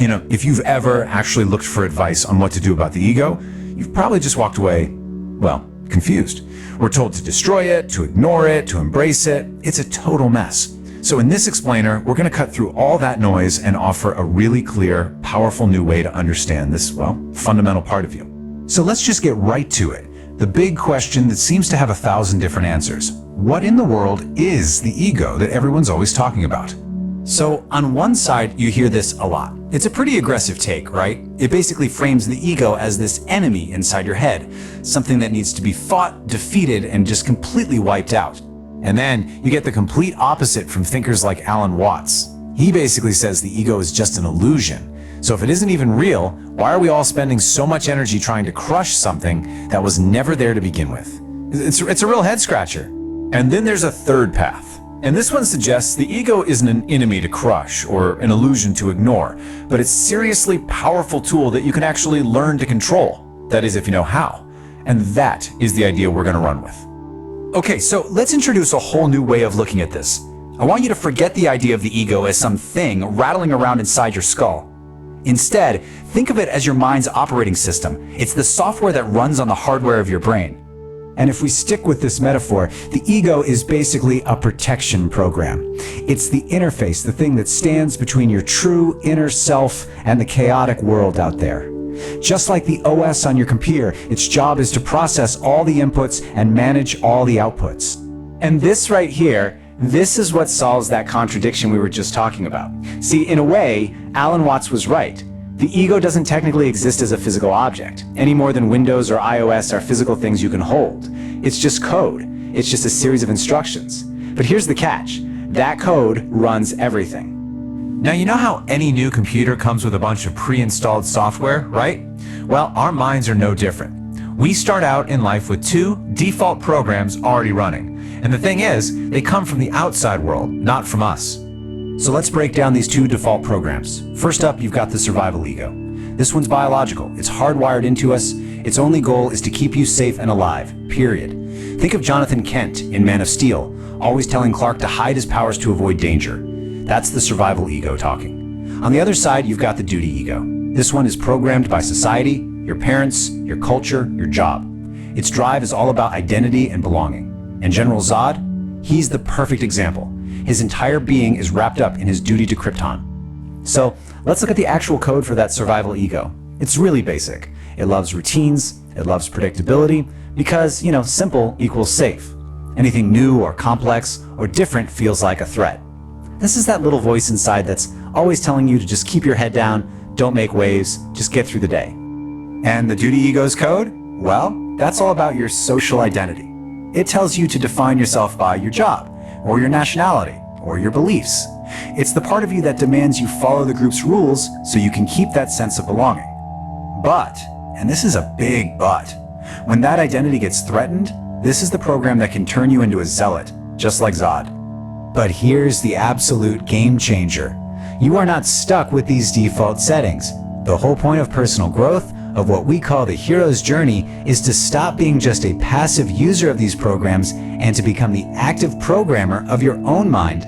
If you've ever actually looked for advice on what to do about the ego, you've probably just walked away, well, confused. We're told to destroy it, to ignore it, to embrace it. It's a total mess. So in this explainer, we're going to cut through all that noise and offer a really clear, powerful new way to understand this, well, fundamental part of you. So let's just get right to it. The big question that seems to have 1,000 different answers. What in the world is the ego that everyone's always talking about? So on one side, you hear this a lot. It's a pretty aggressive take, right? It basically frames the ego as this enemy inside your head, something that needs to be fought, defeated, and just completely wiped out. And then you get the complete opposite from thinkers like Alan Watts. He basically says the ego is just an illusion. So if it isn't even real, why are we all spending so much energy trying to crush something that was never there to begin with? It's a real head scratcher. And then there's a third path. And this one suggests the ego isn't an enemy to crush or an illusion to ignore, but it's a seriously powerful tool that you can actually learn to control. That is, if you know how. And that is the idea we're going to run with. Okay, so let's introduce a whole new way of looking at this. I want you to forget the idea of the ego as some thing rattling around inside your skull. Instead, think of it as your mind's operating system. It's the software that runs on the hardware of your brain. And if we stick with this metaphor, the ego is basically a protection program. It's the interface, the thing that stands between your true inner self and the chaotic world out there. Just like the OS on your computer, its job is to process all the inputs and manage all the outputs. And this right here, this is what solves that contradiction we were just talking about. See, in a way, Alan Watts was right. The ego doesn't technically exist as a physical object, any more than Windows or iOS are physical things you can hold. It's just code. It's just a series of instructions. But here's the catch. That code runs everything. Now, you know how any new computer comes with a bunch of pre-installed software, right? Well, our minds are no different. We start out in life with 2 default programs already running. And the thing is, they come from the outside world, not from us. So let's break down these 2 default programs. First up, you've got the survival ego. This one's biological. It's hardwired into us. Its only goal is to keep you safe and alive, period. Think of Jonathan Kent in Man of Steel, always telling Clark to hide his powers to avoid danger. That's the survival ego talking. On the other side, you've got the duty ego. This one is programmed by society, your parents, your culture, your job. Its drive is all about identity and belonging. And General Zod, he's the perfect example. His entire being is wrapped up in his duty to Krypton. So let's look at the actual code for that survival ego. It's really basic. It loves routines, it loves predictability, because, simple equals safe. Anything new or complex or different feels like a threat. This is that little voice inside that's always telling you to just keep your head down, don't make waves, just get through the day. And the duty ego's code? Well, that's all about your social identity. It tells you to define yourself by your job, or your nationality, or your beliefs. It's the part of you that demands you follow the group's rules so you can keep that sense of belonging. But, and this is a big but, when that identity gets threatened, this is the program that can turn you into a zealot, just like Zod. But here's the absolute game changer. You are not stuck with these default settings. The whole point of personal growth, of what we call the hero's journey, is to stop being just a passive user of these programs and to become the active programmer of your own mind.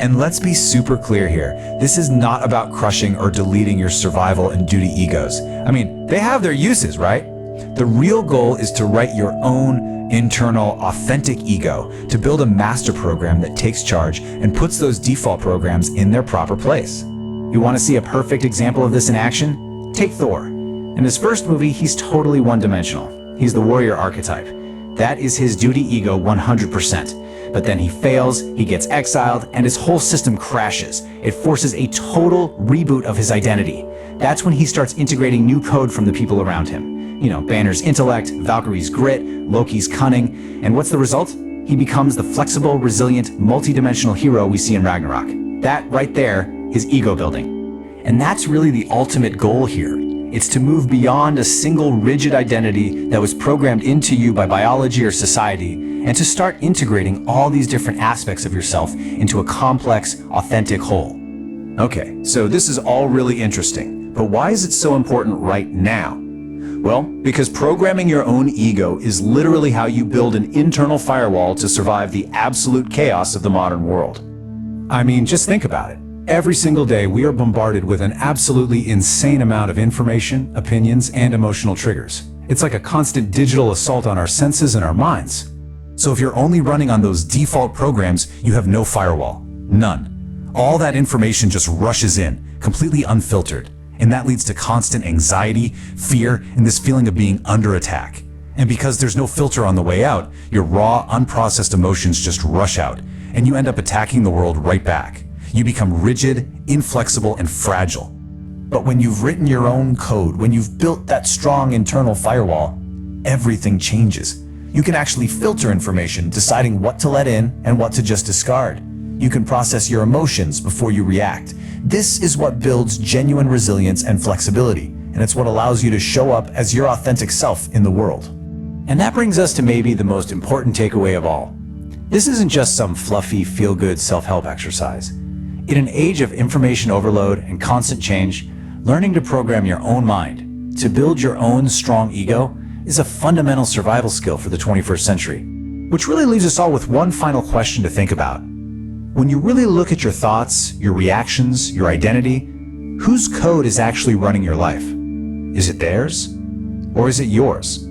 And let's be super clear here. This is not about crushing or deleting your survival and duty egos. They have their uses, right? The real goal is to write your own internal, authentic ego, to build a master program that takes charge and puts those default programs in their proper place. You want to see a perfect example of this in action? Take Thor. In his first movie, he's totally one-dimensional. He's the warrior archetype. That is his duty ego 100%. But then he fails, he gets exiled, and his whole system crashes. It forces a total reboot of his identity. That's when he starts integrating new code from the people around him. Banner's intellect, Valkyrie's grit, Loki's cunning. And what's the result? He becomes the flexible, resilient, multi-dimensional hero we see in Ragnarok. That right there is ego building. And that's really the ultimate goal here. It's to move beyond a single rigid identity that was programmed into you by biology or society, and to start integrating all these different aspects of yourself into a complex, authentic whole. Okay, so this is all really interesting, but why is it so important right now? Well, because programming your own ego is literally how you build an internal firewall to survive the absolute chaos of the modern world. Just think about it. Every single day, we are bombarded with an absolutely insane amount of information, opinions, and emotional triggers. It's like a constant digital assault on our senses and our minds. So if you're only running on those default programs, you have no firewall. None. All that information just rushes in, completely unfiltered. And that leads to constant anxiety, fear, and this feeling of being under attack. And because there's no filter on the way out, your raw, unprocessed emotions just rush out, and you end up attacking the world right back. You become rigid, inflexible, and fragile. But when you've written your own code, when you've built that strong internal firewall, everything changes. You can actually filter information, deciding what to let in and what to just discard. You can process your emotions before you react. This is what builds genuine resilience and flexibility, and it's what allows you to show up as your authentic self in the world. And that brings us to maybe the most important takeaway of all. This isn't just some fluffy, feel-good self-help exercise. In an age of information overload and constant change, learning to program your own mind, to build your own strong ego, is a fundamental survival skill for the 21st century. Which really leaves us all with one final question to think about. When you really look at your thoughts, your reactions, your identity, whose code is actually running your life? Is it theirs? Or is it yours?